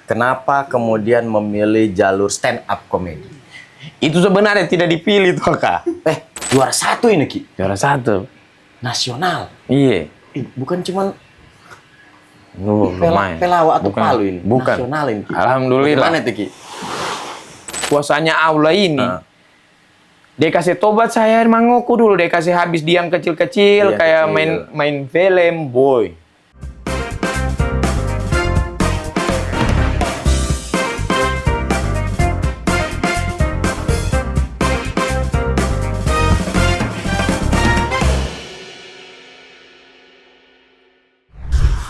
Kenapa kemudian memilih jalur stand up comedy? Itu sebenarnya tidak dipilih tuh Kak. Juara satu ini Ki. Juara satu. Nasional. Iya. Bukan cuman Lumayan. Pelawak atau Bukan. Palu ini. Bukan. Nasional ini. Alhamdulillah. Gimana itu Ki? Kuasanya Allah ini. Dia kasih tobat saya mangoku dulu. Dia kasih habis dia yang kecil-kecil. Yang Kayak kecil. main film. Boy.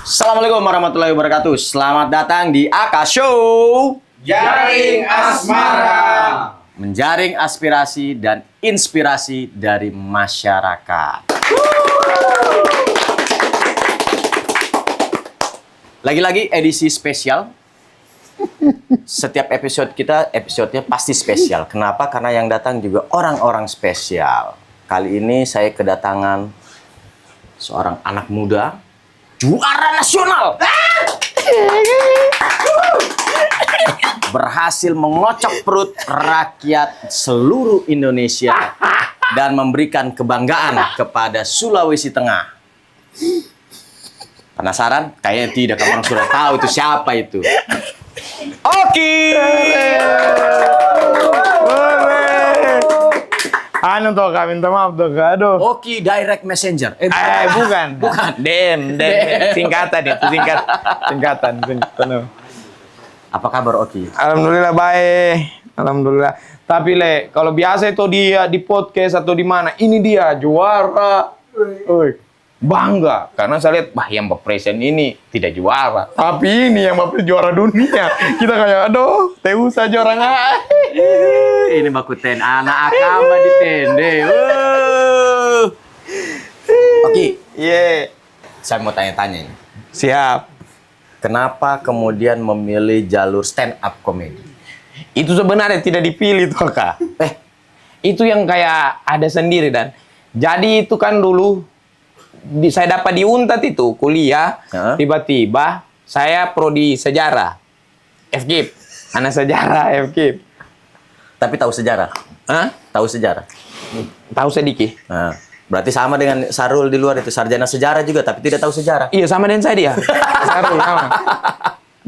Assalamualaikum warahmatullahi wabarakatuh. Selamat datang di AK Show. Jaring Asmara. Menjaring aspirasi dan inspirasi dari masyarakat. Lagi-lagi edisi spesial. Setiap episode kita, episodenya pasti spesial. Kenapa? Karena yang datang juga orang-orang spesial. Kali ini saya kedatangan seorang anak muda, juara nasional. Berhasil mengocok perut rakyat seluruh Indonesia dan memberikan kebanggaan kepada Sulawesi Tengah. Penasaran? Kayaknya tidak, kamu sudah tahu itu siapa itu. Oki! Anu toh Kak, minta maaf toh Kak. Aduh. Oki Direct Messenger. Bukan. Bukan. Dem. Singkatan itu, singkatan. Apa kabar Oki? Alhamdulillah baik. Alhamdulillah. Tapi kalau biasa itu dia di podcast atau di mana, ini dia juara. Bangga karena saya lihat yang Presiden ini tidak juara. Tapi ini yang juara dunia. Kita kayak aduh, teu saja orang. Ini baku ten anak akama di tende. Oki. Iya. Saya mau tanya-tanya ini. Siap. Kenapa kemudian memilih jalur stand up comedy? Itu sebenarnya tidak dipilih tuh Kak. Itu yang kayak ada sendiri dan jadi itu kan dulu saya dapat di Untat itu kuliah, tiba-tiba saya prodi sejarah. FKIP. Anak sejarah FKIP. Tapi tahu sejarah? Hah? Tahu sejarah? Tahu sedikit. Nah, berarti sama dengan Sarul di luar itu, sarjana sejarah juga tapi tidak tahu sejarah. Iya, sama dengan saya dia. Sarul sama.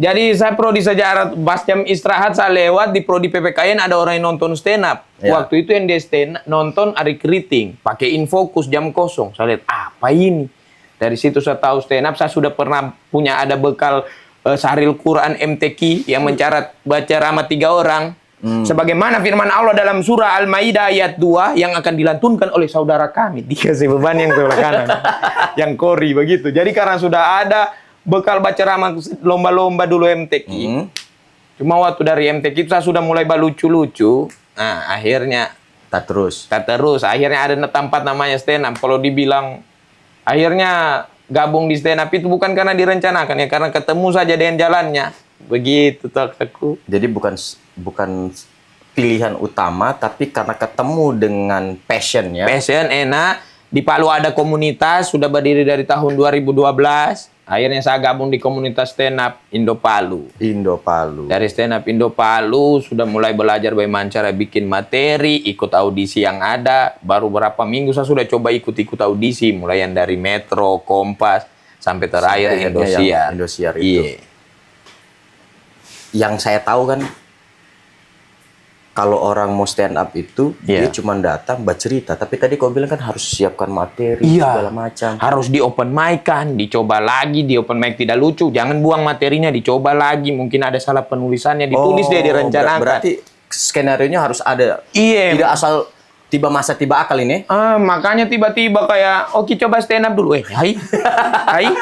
Jadi saya prodi sejarah, pas jam istirahat saya lewat di prodi PPKN ada orang yang nonton stand up. Ya. Waktu itu yang dia nonton ada keriting, pakai infokus jam kosong. Saya lihat apa ini? Dari situ saya tahu stand up. Saya sudah pernah punya ada bekal Sahril Quran MTQ yang mencatat baca rahmat 3 orang. Sebagaimana firman Allah dalam surah Al-Maidah ayat 2 yang akan dilantunkan oleh saudara kami. Dikasih beban yang sebelah kanan. Yang kori begitu. Jadi karena sudah ada bekal baca rahmat lomba-lomba dulu MTQ. Cuma waktu dari MTQ saya sudah mulai lucu-lucu. Nah, akhirnya Tak terus. Akhirnya ada tempat namanya stand up. Kalau dibilang akhirnya gabung di stand up itu bukan karena direncanakan ya, karena ketemu saja dengan jalannya. Begitu aku. Jadi bukan pilihan utama tapi karena ketemu dengan passionnya. Passion enak. Di Palu ada komunitas sudah berdiri dari tahun 2012. Akhirnya saya gabung di komunitas stand up Indo Palu. Dari stand up Indo Palu sudah mulai belajar bagaimana cara bikin materi, ikut audisi yang ada. Baru berapa minggu saya sudah coba ikut audisi, mulai yang dari Metro, Kompas sampai terakhir Indosiar. Indosiar itu. Iya. Yang saya tahu kan kalau orang mau stand up itu dia cuma datang bercerita, tapi tadi kau bilang kan harus siapkan materi segala macam. Harus di open mic kan, dicoba lagi, di open mic tidak lucu, jangan buang materinya, dicoba lagi, mungkin ada salah penulisannya, ditulis dia direncanakan. Berarti skenarionya harus ada. Iya. Tidak asal tiba masa tiba akal ini. Makanya tiba-tiba kayak, oke coba stand up dulu. Hai,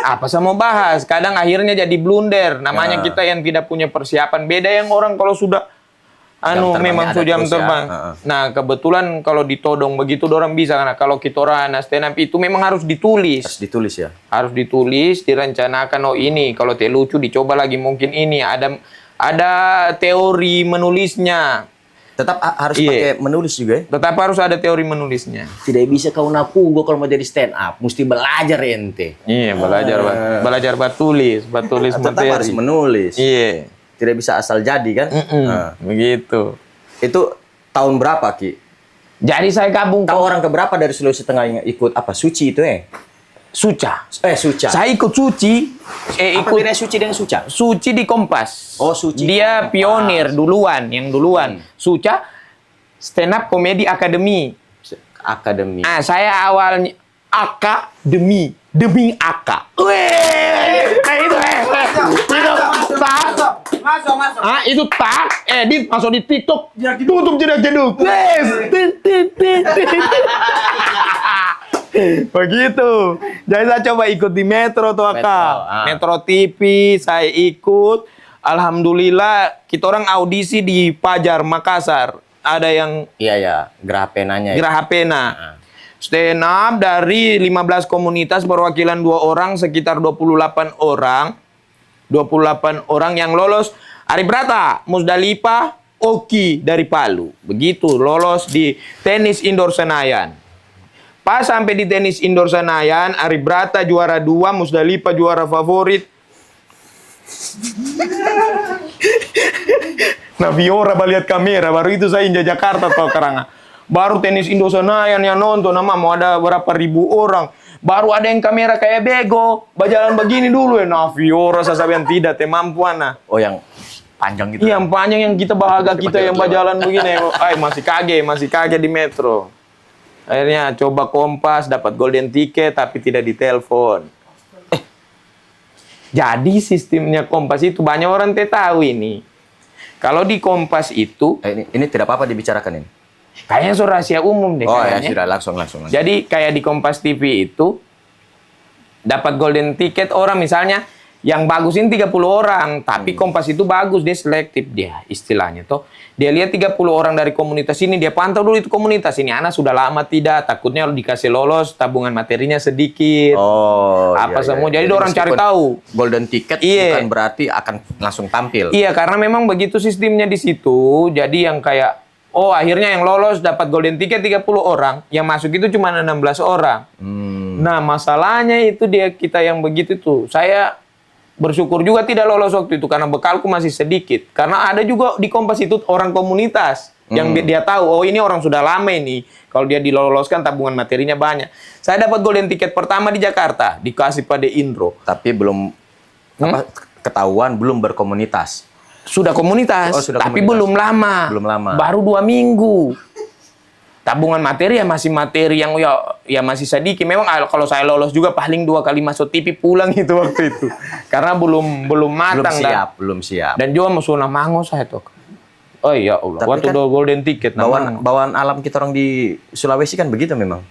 apa saya mau bahas? Kadang akhirnya jadi blunder. Namanya kita yang tidak punya persiapan. Beda yang orang kalau sudah memang sudah jam terbang. Nah, kebetulan kalau ditodong begitu orang bisa. Karena kalau kita orang stand up itu memang harus ditulis. Harus ditulis ya. Harus ditulis, direncanakan ini. Kalau lucu dicoba lagi mungkin ini. Ada teori menulisnya. Tetap harus pakai menulis juga ya? Tetap harus ada teori menulisnya. Tidak bisa kau napu gue kalau mau jadi stand up. Mesti belajar ente. Iya, belajar buat tulis Tetap materi. harus menulis. Iya. tidak bisa asal jadi kan? Nah, Begitu. itu tahun berapa Ki? Jadi saya gabung Tahu orang keberapa dari Sulawesi Tengah yang ikut apa Suci itu Suca. Suca. Saya ikut Suci. Apa Ikut bedanya Suci dengan Suca? Suci di Kompas. Oh, Suci di Dia Kompas. pionir yang duluan. Suca Stand Up Comedy Academy. Akademi. Saya awalnya Akademi, demi Aka. Weh, itu tak. Itu tak. Edit masuk di TikTok. Tutup jedak jeduk. Yes. Begitu. Jadi saya coba ikut di Metro tuh Aka. Metro TV saya ikut. Alhamdulillah kita orang audisi di Pajar Makassar. Ada yang Iya, Geraha Penanya. Geraha Pena. Stand up dari 15 komunitas perwakilan 2 orang, sekitar 28 orang. 28 orang yang lolos. Ari Brata, Musdalifah, Oki dari Palu. Begitu, lolos di tenis indoor Senayan. Pas sampai di tenis indoor Senayan, Ari Brata juara 2, Musdalifah juara favorit. Nah, Viora lihat kamera, baru itu saya injak Jakarta toh karang. Baru tenis Indo Senayan yang nonton, mau ada berapa ribu orang. Baru ada yang kamera kayak bego, berjalan begini dulu ya. Nah, Viora sasabian tidak, mampu ana. Oh, yang panjang gitu. Iya, yang panjang yang kita bahagia kita yang berjalan begini. Masih kaget di Metro. Akhirnya coba Kompas, dapat golden ticket tapi tidak ditelepon. Jadi sistemnya Kompas itu banyak orang tahu ini. Kalau di Kompas itu, ini tidak apa-apa dibicarakan ini. kayaknya so rahasia umum deh. Oh ya, kayaknya. sudah langsung. Jadi kayak di Kompas TV itu dapat golden ticket orang misalnya yang bagusin 30 orang, tapi Kompas itu bagus, dia selektif dia istilahnya toh. Dia lihat 30 orang dari komunitas ini, dia pantau dulu itu komunitas ini. Anak sudah lama tidak, takutnya dikasih lolos, tabungan materinya sedikit. Oh, apa iya, semua. iya. Jadi orang cari meskipun tahu. Golden ticket Iya. bukan berarti akan langsung tampil. Iya, karena memang begitu sistemnya di situ. Jadi yang kayak akhirnya yang lolos dapat golden ticket 30 orang, yang masuk itu cuma 16 orang. Nah, masalahnya itu kita yang begitu tuh. Saya bersyukur juga tidak lolos waktu itu karena bekalku masih sedikit. Karena ada juga di Kompas itu orang komunitas yang dia tahu, ini orang sudah lama ini. Kalau dia diloloskan tabungan materinya banyak. Saya dapat golden ticket pertama di Jakarta, dikasih pada Indro. Tapi belum ketahuan belum berkomunitas. Sudah komunitas, sudah tapi komunitas. belum lama. Belum lama. Baru 2 minggu. Tabungan materi masih materi yang ya masih sedikit. Memang kalau saya lolos juga paling 2 kali masuk TV pulang itu waktu itu. Karena belum matang. Belum siap. Dan juga musuh mango saya tuh. Oh ya Allah, Tapi waktu kan golden ticket bawaan alam kita orang di Sulawesi kan begitu memang.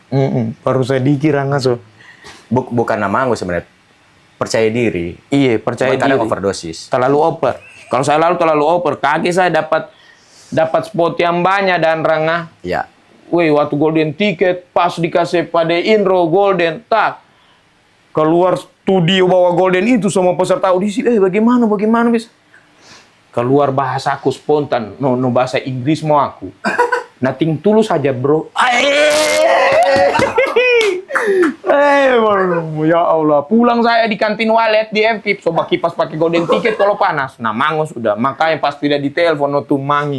Baru saya dikira so. Bukan mango sebenarnya. Percaya diri. Iya, percaya Cuman kadang diri. overdosis. Terlalu over. Kalau saya terlalu over, kaget saya dapat spot yang banyak dan rangah. Ya. Wih, waktu golden ticket, pas dikasih pada Indro golden, tak. Keluar studio bawa golden itu sama peserta audisi. Bagaimana bisa? Keluar bahasaku spontan, no bahasa Inggris mau aku. Nothing tulus saja, bro. Ya Allah. Pulang saya di kantin walet di FKIP, coba kipas pakai golden ticket kalau panas. Nah, mangos sudah. Makanya pas tidak ditelepon, no tumangi.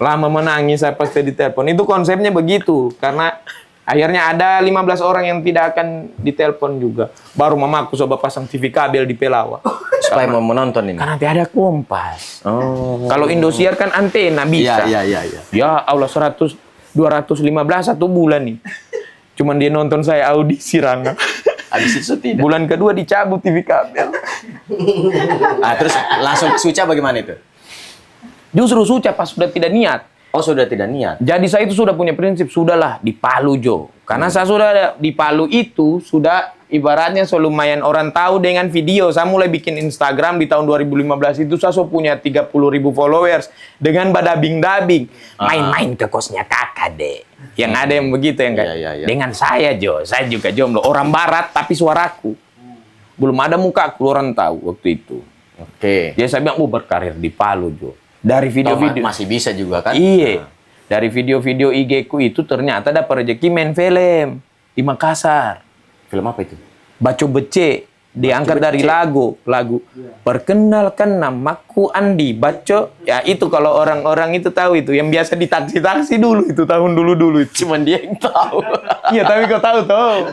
Lama menangis saya pasti ditelepon. Itu konsepnya begitu. Karena akhirnya ada 15 orang yang tidak akan ditelepon juga. Baru mamaku coba pasang TV kabel di Pelawa. Supaya mau menonton ini. Karena tidak ada Kompas. Oh. Kalau Indosiar kan antena bisa. Iya. Ya Allah, 215 satu bulan nih. Cuman dia nonton saya audisi Rangga. Habis itu tidak. Bulan kedua dicabut TV kabel. Terus langsung Suca bagaimana itu? Justru Suca pas sudah tidak niat. Oh, sudah tidak niat. Jadi saya itu sudah punya prinsip, sudahlah di Palu Jo. Karena saya sudah di Palu itu, sudah ibaratnya lumayan orang tahu dengan video. Saya mulai bikin Instagram di tahun 2015 itu, saya punya 30.000 followers. Dengan badabing-dabing. Main-main ke kosnya kakak deh. Yang ada yang begitu, yang kayak, Iya. dengan saya Jo. Saya juga jomblo. Orang barat, tapi suaraku. Belum ada mukaku, orang tahu waktu itu. Oke. Jadi saya bilang, berkarir di Palu Jo. Dari video-video. Masih bisa juga kan? Iya. Dari video-video IG ku itu ternyata dapat rezeki main film di Makassar. Film apa itu? Baco Bece. Diangkat dari lagu perkenalkan namaku Andi Baco. Ya itu kalau orang-orang itu tahu itu yang biasa di taksi-taksi dulu itu tahun dulu itu. Cuman dia yang tahu. Iya tapi kau tahu toh.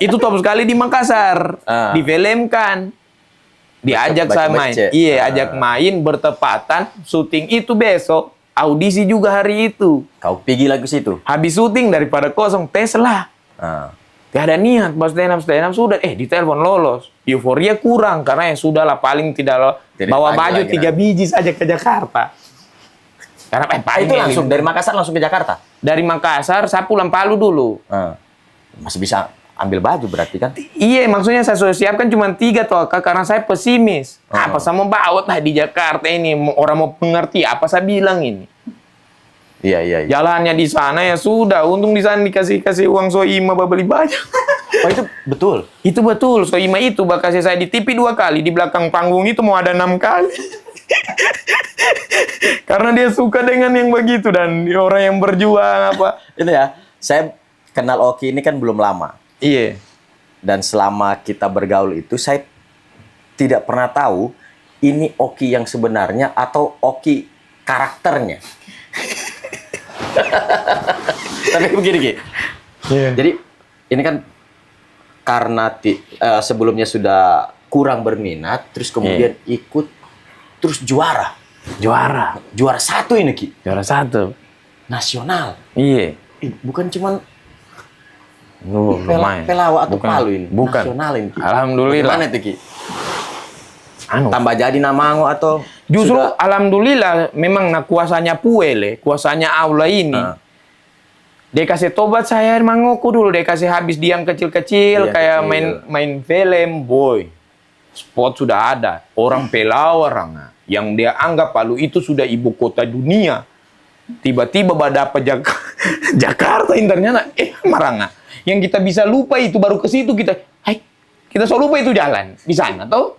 Itu top sekali di Makassar. Difilmkan. Diajak saya main. Iya, ajak main bertepatan syuting itu besok. Audisi juga hari itu. Kau pergi lagi situ. Habis syuting daripada kosong tes lah. Gak ada niat, pas stand up sudah, ditelepon lolos. Euforia kurang, karena ya sudah lah, paling tidak bawa baju 3 biji saja ke Jakarta. Karena itu langsung, dari Makassar langsung ke Jakarta? Dari Makassar, saya pulang Palu dulu. Masih bisa ambil baju berarti kan? Iya, maksudnya saya sudah siapkan cuma 3 toh, karena saya pesimis. Apa saya mau bawa di Jakarta ini, orang mau mengerti, apa saya bilang ini? Iya. Jalannya di sana ya sudah. Untung di sana dikasih uang Soima beli baju. Oh itu betul? Itu betul. Soima itu kasih saya di TV 2 kali. Di belakang panggung itu mau ada 6 kali. Karena dia suka dengan yang begitu. Dan orang yang berjuang apa. Itu ya. Saya kenal Oki ini kan belum lama. Iya. Dan selama kita bergaul itu saya tidak pernah tahu ini Oki yang sebenarnya atau Oki karakternya. Tapi begini Ki. Jadi ini kan karena sebelumnya sudah kurang berminat, terus kemudian ikut, terus juara 1 ini Ki. Juara 1 nasional. Iya. Bukan cuman lumayan. Pelawak atau Palu ini. Bukan. Nasional ini Ki. Alhamdulillah. Gimana itu Ki? Tambah jadi namamu atau justru sudah? Alhamdulillah memang kuasanya Puele, kuasanya Allah ini. Dia kasih tobat saya mangoku dulu, dia kasih habis dia yang kecil-kecil kayak main film, boy. Spot sudah ada, orang pelawak yang dia anggap Palu itu sudah ibu kota dunia. Tiba-tiba dapat Jakarta ternyata Maranga. Yang kita bisa lupa itu baru ke situ kita selalu lupa itu jalan di sana toh.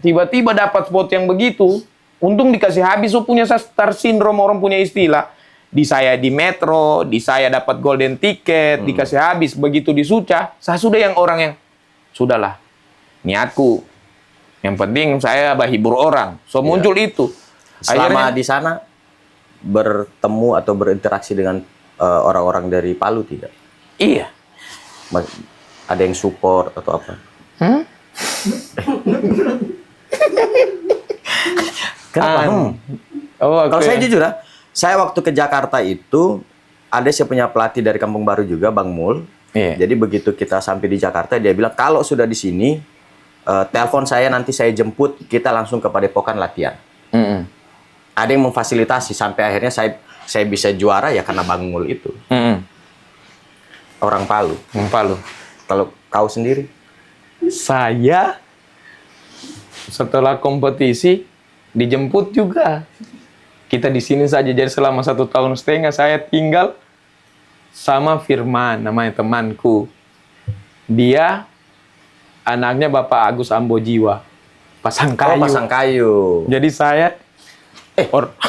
Tiba-tiba dapat spot yang begitu, untung dikasih habis. Punya star syndrome, orang punya istilah. Di saya di metro, di saya dapat golden ticket, dikasih habis. Begitu di Suca, saya sudah yang orang yang sudahlah niatku. Yang penting saya hibur orang. Muncul itu. Selama di sana bertemu atau berinteraksi dengan orang-orang dari Palu tidak? Iya. Ada yang support atau apa? Kenapa? Kalau saya jujur saya waktu ke Jakarta itu ada saya punya pelatih dari Kampung Baru juga, Bang Mul. Jadi begitu kita sampai di Jakarta dia bilang kalau sudah di sini telepon saya nanti saya jemput, kita langsung ke Padepokan latihan. Ada yang memfasilitasi sampai akhirnya saya bisa juara ya karena Bang Mul itu. Orang Palu. Kalau kau sendiri? Saya setelah kompetisi dijemput juga. Kita di sini saja, jadi selama 1,5 tahun saya tinggal sama Firman, namanya temanku. Dia anaknya Bapak Agus Ambojiwa, Pasangkayu. Pasangkayu. Jadi saya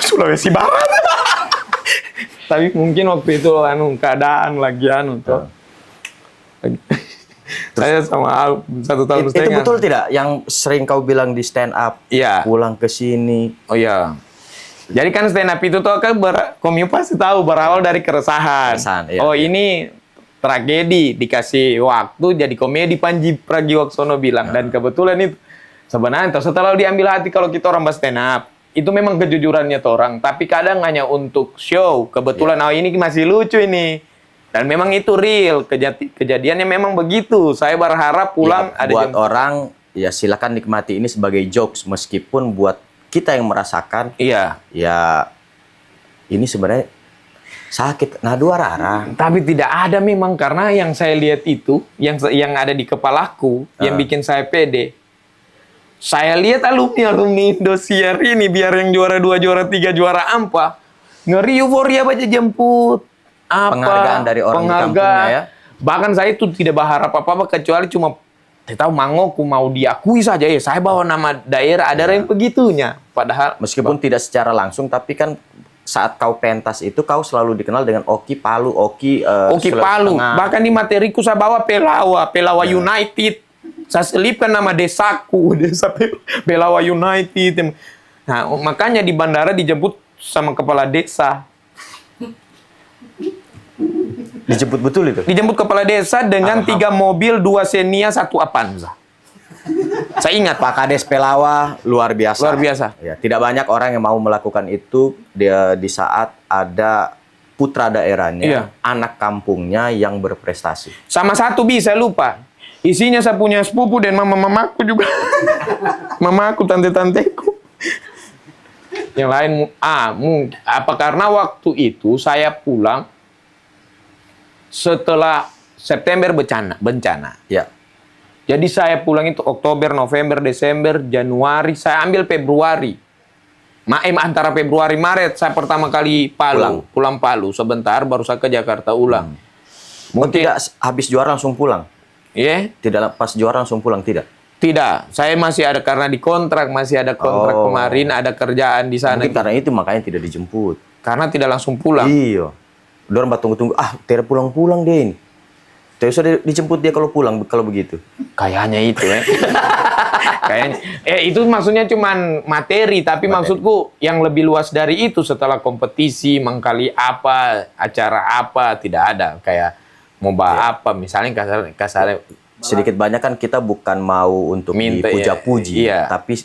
Sulawesi Barat. Tapi mungkin waktu itu keadaan lagi toh. Saya sama 1,5 tahun. Itu betul tidak yang sering kau bilang di stand up? Iya. Pulang ke sini. Oh iya. Jadi kan stand up itu tuh kan komi pasti tahu berawal dari keresahan. Iya. Oh ini tragedi, dikasih waktu jadi komedi, Panji Pragiwaksono bilang. Dan kebetulan itu sebenarnya setelah diambil hati kalau kita orang stand up, itu memang kejujurannya tuh orang. Tapi kadang hanya untuk show. Kebetulan ini masih lucu ini. Dan memang itu real, kejadiannya memang begitu. Saya berharap pulang ya, buat orang ya silakan nikmati ini sebagai jokes, meskipun buat kita yang merasakan ya ini sebenarnya sakit dua arah. Tapi tidak ada memang, karena yang saya lihat itu yang ada di kepalaku yang bikin saya pede. Saya lihat alumni Indosiar ini biar yang juara 2, juara 3, juara 4 ngeri euforia aja jemput. Penghargaan dari orang di kampungnya ya. Bahkan saya itu tidak berharap apa-apa kecuali cuma tahu mangoku mau diakui saja saya bawa nama daerah ada yang begitunya. Padahal meskipun tidak secara langsung tapi kan saat kau pentas itu kau selalu dikenal dengan Oki Palu, Oki Oki Sulawesi Palu. Tengah. Bahkan di materiku saya bawa Pelawa United. Saya selipkan nama desaku, desa Pelawa United. Nah, makanya di bandara dijemput sama kepala desa. Dijemput betul itu. Dijemput kepala desa dengan 3 mobil, 2 Xenia, 1 Avanza. Saya ingat, Pak Kades Pelawa luar biasa. Luar biasa. Ya, tidak banyak orang yang mau melakukan itu di saat ada putra daerahnya, Iya. anak kampungnya yang berprestasi. Sama satu bisa lupa. Isinya saya punya sepupu dan mamaku juga. Mamaku, tante-tanteku. Yang lain, mungkin. Apa karena waktu itu saya pulang setelah September bencana. Ya. Jadi saya pulang itu Oktober, November, Desember, Januari. Saya ambil Februari. Antara Februari, Maret saya pertama kali pulang Palu. Sebentar baru saya ke Jakarta ulang. Mungkin tidak habis juara langsung pulang. Iya? Tidak pas juara langsung pulang, tidak. Tidak, saya masih ada karena di kontrak, masih ada kontrak kemarin, ada kerjaan di sana. Mungkin karena itu makanya tidak dijemput. Karena tidak langsung pulang. Iya. Dorang tunggu-tunggu, tidak pulang-pulang deh ini. Tidak usah dijemput dia kalau pulang, kalau begitu. Kayaknya itu Kayaknya. Itu maksudnya cuman materi, tapi maksudku yang lebih luas dari itu setelah kompetisi, mengkali apa, acara apa, tidak ada. Kayak apa, misalnya kasar Sedikit banyak kan kita bukan mau untuk Minta, dipuja-puji, iya. tapi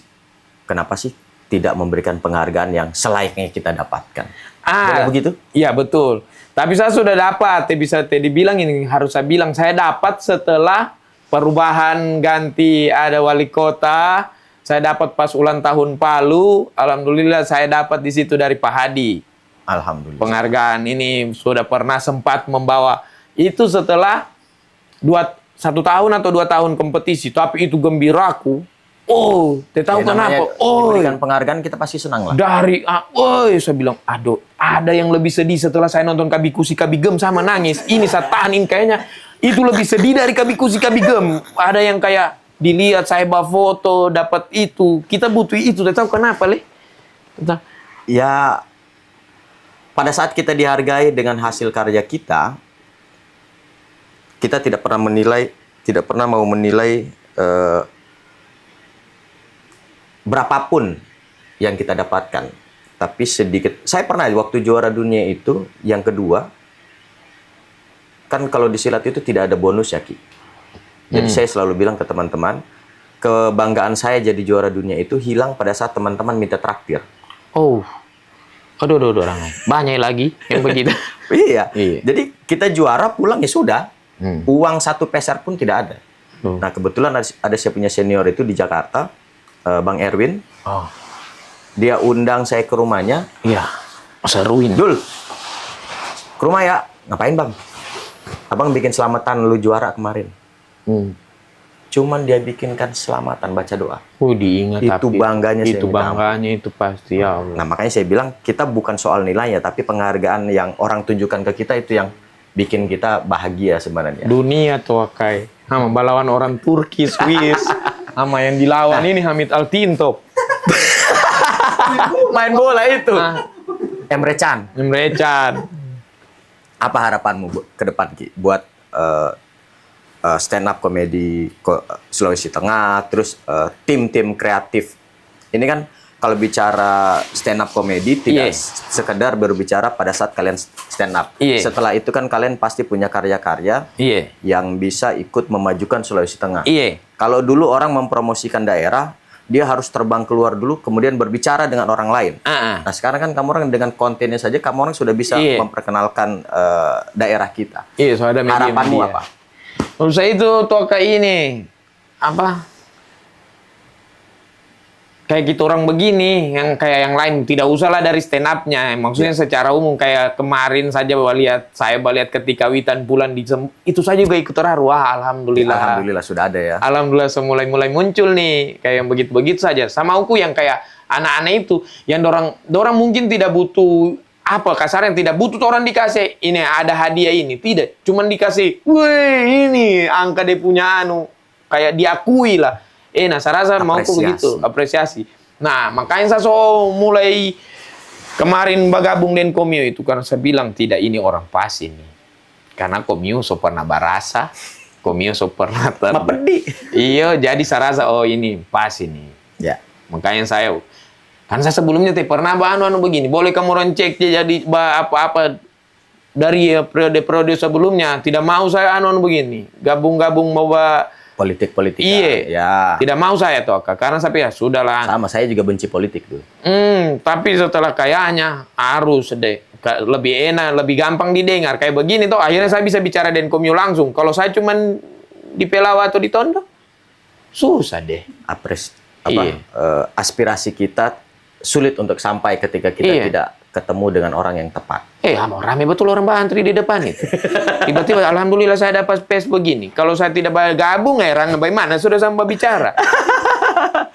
kenapa sih tidak memberikan penghargaan yang selayaknya kita dapatkan? Benar begitu? Iya, betul. Tapi saya sudah dapat, bisa dibilang ini harus saya bilang, saya dapat setelah perubahan ganti ada wali kota, saya dapat pas ulang tahun Palu, alhamdulillah saya dapat di situ dari Pak Hadi. Alhamdulillah. Penghargaan ini sudah pernah sempat membawa itu setelah 1 tahun atau 2 tahun kompetisi, tapi itu gembiraku. Tahu kenapa? Diberikan penghargaan kita pasti senang lah. Saya bilang, aduh, ada yang lebih sedih setelah saya nonton Kabikusi Kabigem sama nangis. Ini saya tahanin kayaknya. Itu lebih sedih dari Kabikusi Kabigem. Ada yang kayak dilihat saya bawa foto, dapat itu. Kita butuh itu, tahu kenapa, Le? Ya, pada saat kita dihargai dengan hasil karya kita tidak pernah mau menilai berapapun yang kita dapatkan. Tapi sedikit, saya pernah waktu juara dunia itu, yang kedua, kan kalau di silat itu tidak ada bonus ya, Ki. Jadi saya selalu bilang ke teman-teman, kebanggaan saya jadi juara dunia itu hilang pada saat teman-teman minta traktir. Aduh, orang banyak lagi yang begitu. Iya. Jadi kita juara pulang ya sudah. Uang 1 peser pun tidak ada. Nah, kebetulan ada saya punya senior itu di Jakarta, Bang Erwin. Dia undang saya ke rumahnya. Iya, seruin. Dul, ke rumah ya. Ngapain, Bang? Abang bikin selamatan lu juara kemarin. Cuman dia bikinkan selamatan, baca doa. Diingat. Itu tapi bangganya saya itu minta bangganya itu pasti, ya Allah. Nah, makanya saya bilang kita bukan soal nilainya, tapi penghargaan yang orang tunjukkan ke kita itu yang bikin kita bahagia sebenarnya. Dunia tuh kayak sama balawan orang Turki, Swiss, sama yang dilawan ini Hamid Altintop. Main bola itu. Emre Can. Apa harapanmu ke depan, Ki, buat stand up komedi Sulawesi Tengah, terus tim-tim kreatif? Ini kan kalau bicara stand up komedi tidak sekedar berbicara pada saat kalian stand up. Setelah itu kan kalian pasti punya karya-karya yang bisa ikut memajukan Sulawesi Tengah. Kalau dulu orang mempromosikan daerah, dia harus terbang keluar dulu, kemudian berbicara dengan orang lain. Nah, sekarang kan kamu orang dengan kontennya saja, kamu orang sudah bisa memperkenalkan daerah kita. So ada harapanmu apa? Menurut saya itu kayak ini, kayak gitu orang begini, yang kayak yang lain tidak usahlah dari stand up-nya. Maksudnya secara umum kayak kemarin saja saya lihat ketika Witan Bulan itu saja juga ikut terharu. Wah, alhamdulillah sudah ada ya. Alhamdulillah mulai muncul nih kayak yang begitu-begitu saja. Sama aku yang kayak anak-anak itu yang dorang mungkin tidak butuh kasarnya tidak butuh orang dikasih ini ada hadiah ini, tidak, cuman dikasih, weh ini angka dia punya kayak diakui lah. Nah, saya rasa mau begitu, apresiasi. Nah, makanya saya mulai kemarin bergabung dengan Komio itu karena saya bilang tidak ini orang pas ini. Karena Komio so pernah barasa, Komio so pernah Mapedi. Iya, jadi saya rasa oh ini pas ini. Ya. Makanya saya kan saya sebelumnya pernah anu begini. Boleh kamu rencek jadi apa-apa dari periode-periode sebelumnya. Tidak mau saya anu begini. Gabung-gabung mau Politik-politik. Iya. Ya. Tidak mau saya tuh, Kak. Karena saya sudahlah. Sama, saya juga benci politik dulu. Tapi setelah kayaknya harus deh lebih enak, lebih gampang didengar kayak begini tuh. Akhirnya saya bisa bicara dengan Komio langsung. Kalau saya cuman di Pelawa atau di Tondo, susah deh. Iya. Aspirasi kita sulit untuk sampai ketika kita Iya. tidak ketemu dengan orang yang tepat. Rame betul orang antri di depan itu. Tiba-tiba alhamdulillah saya dapat space begini. Kalau saya tidak gabung orang bagaimana sudah sampai bicara.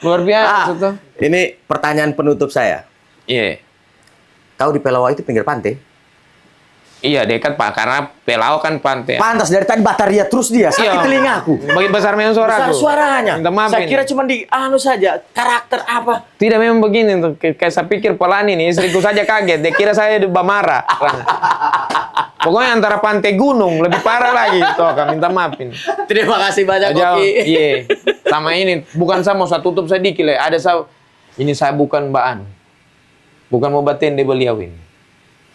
Luar biasa tuh. Ini pertanyaan penutup saya. Iya. Kau di Pelawa itu pinggir pantai? Iya, dekat Pak, karena Pelao kan pantai. Pantas dari tadi bataria terus dia sakit telingaku. Bagi besar memang suara Besar suaranya. Minta maaf Saya ini. kira cuma di anu saja, karakter apa? Tidak memang begini tuh. Kayak saya pikir pelan ini istriku saja kaget. Dia kira saya di Bamara. Pokoknya antara pantai gunung lebih parah lagi. Tuh, Kak, minta maafin. Terima kasih banyak, Jauh. Oki. Iya. Sama ini bukan saya mau saya tutup sedikit lah. Ada saya ini saya bukan Mbak Anu. Bukan mau batin di beliau ini.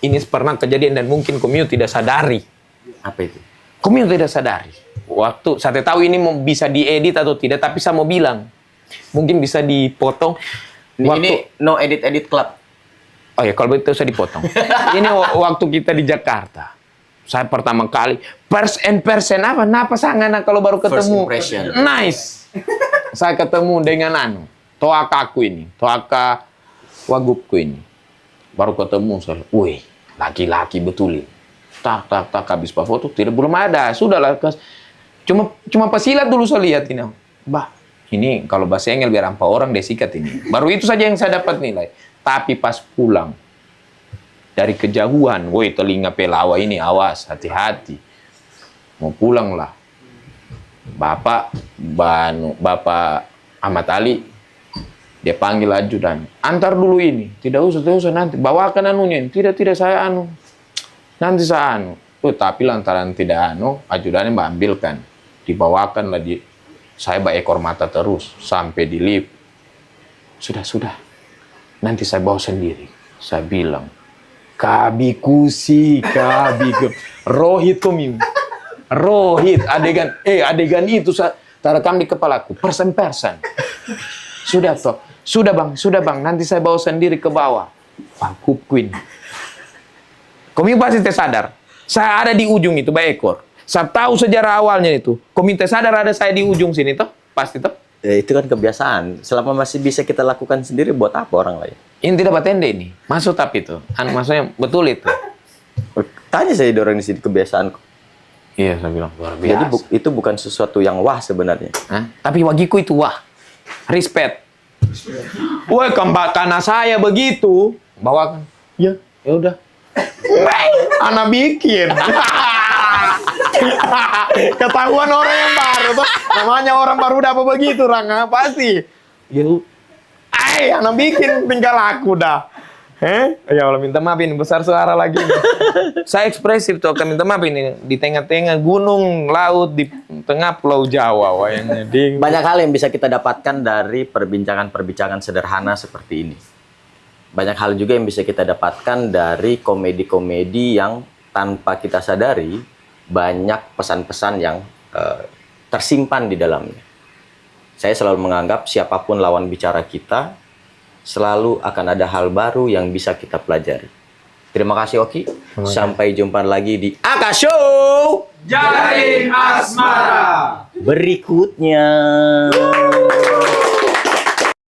Ini pernah kejadian dan mungkin Komio tidak sadari. Apa itu? Komio tidak sadari. Waktu saya tahu ini mau bisa diedit atau tidak, tapi saya mau bilang mungkin bisa dipotong. Ini no edit club. Oh ya, kalau begitu saya dipotong. Ini waktu kita di Jakarta. Saya pertama kali first impression apa? Napa sangat kalau baru First ketemu. impression. Nice. Saya ketemu dengan toakaku ini, toaka wagubku ini. Baru ketemu saya. Wih, laki-laki betul ini. Tak habis pak foto belum ada. Sudahlah. Cuma pasilat dulu saya lihat ini. Bah, ini kalau bahasa Engel biar ampa orang desikat ini. Baru itu saja yang saya dapat nilai. Tapi pas pulang dari kejauhan, woi telinga Pelawa ini awas, hati-hati. Mau pulang lah. Bapak Ahmad Ali, dia panggil ajudan. Antar dulu ini. Tidak usah nanti. Bawakan anunya. Tidak saya anu. Nanti saya anu. Tapi lantaran tidak anu, ajudannya mbak ambilkan. Dibawakan lah saya ekor mata terus sampai di lift. Sudah. Nanti saya bawa sendiri. Saya bilang, kabiku. Rohit Komio. Rohit adegan itu saya terekam di kepalaku. Persen. Sudah bang, nanti saya bawa sendiri ke bawah. Pakupku ini. Komio pasti sadar. Saya ada di ujung itu, ekor. Saya tahu sejarah awalnya itu. Komio sadar ada saya di ujung sini toh, pasti toh. Ya, itu kan kebiasaan. Selama masih bisa kita lakukan sendiri, buat apa orang lain? Ini tidak batende ini. Masuk tapi itu. Maksudnya betul itu. Tanya saya orang di sini kebiasaan. Iya, saya bilang luar biasa. Jadi itu bukan sesuatu yang wah sebenarnya. Hah? Tapi bagiku itu wah. Respect. Woi, karena saya begitu, bawakan. Ya udah. Anak bikin. Ketahuan orang yang baru tuh. Namanya orang baru dapat begitu, Ranga. Pasti. Anak bikin tinggal aku dah. Ya Allah, minta maaf ini besar suara lagi. Saya ekspresif tuh, akan minta maaf ini di tengah-tengah gunung, laut, di tengah Pulau Jawa. Banyak hal yang bisa kita dapatkan dari perbincangan-perbincangan sederhana seperti ini. Banyak hal juga yang bisa kita dapatkan dari komedi-komedi yang tanpa kita sadari banyak pesan-pesan yang tersimpan di dalamnya. Saya selalu menganggap siapapun lawan bicara kita, selalu akan ada hal baru yang bisa kita pelajari. Terima kasih Oki. Sampai jumpa lagi di Aka Show Jaring Asmara berikutnya.